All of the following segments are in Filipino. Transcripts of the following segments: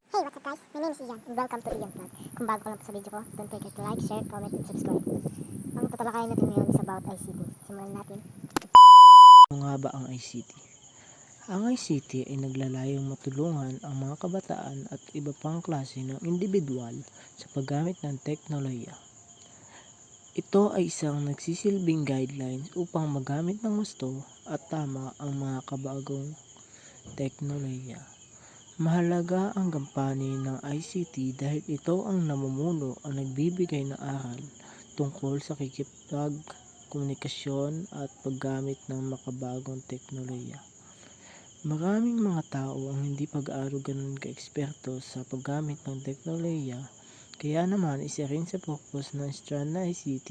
Hey, what's up guys? My name is Ian and welcome to Ian Vlog. Kung bago ka lang po sa video ko, don't forget to like, share, comment, and subscribe. Ang tatalakayan natin ngayon is about ICT. Simulan natin. Ano nga ba ang ICT? Ang ICT ay naglalayong matulungan ang mga kabataan at iba pang klase ng individual sa paggamit ng teknolohiya. Ito ay isang nagsisilbing guidelines upang magamit ng gusto at tama ang mga kabagong teknolohiya. Mahalaga ang gampanin ng ICT dahil ito ang namumuno o nagbibigay ng aral tungkol sa komunikasyon at paggamit ng makabagong teknolohiya. Maraming mga tao ang hindi pag-aaral ganun ka-eksperto sa paggamit ng teknolohiya, kaya naman isa rin sa purpose ng strand na ICT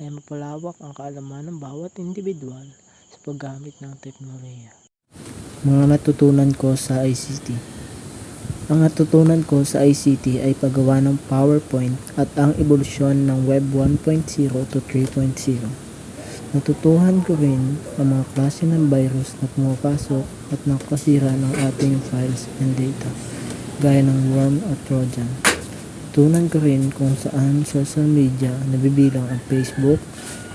ay mapalawak ang kaalaman ng bawat individual sa paggamit ng teknolohiya. Mga natutunan ko sa ICT. Ang natutunan ko sa ICT ay paggawa ng PowerPoint at ang ebolusyon ng Web 1.0 to 3.0. Natutuhan ko rin ang mga klase ng virus na pumapasok at nakasira ng ating files and data, gaya ng worm at trojan. Natutunan ko rin kung saan social media nabibilang ang Facebook,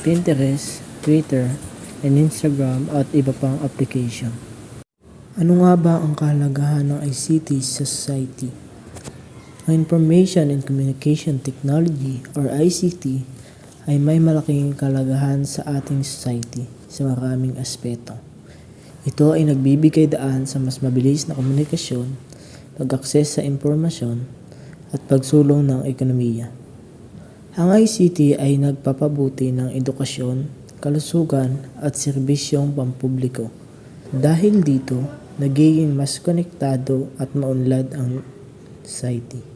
Pinterest, Twitter, and Instagram at iba pang application. Ano nga ba ang kahalagahan ng ICT sa society? Ang Information and Communication Technology or ICT ay may malaking kahalagahan sa ating society sa maraming aspeto. Ito ay nagbibigay daan sa mas mabilis na komunikasyon, pag-akses sa impormasyon, at pagsulong ng ekonomiya. Ang ICT ay nagpapabuti ng edukasyon, kalusugan at serbisyong pampubliko. Dahil dito, nagiging mas konektado at maunlad ang society.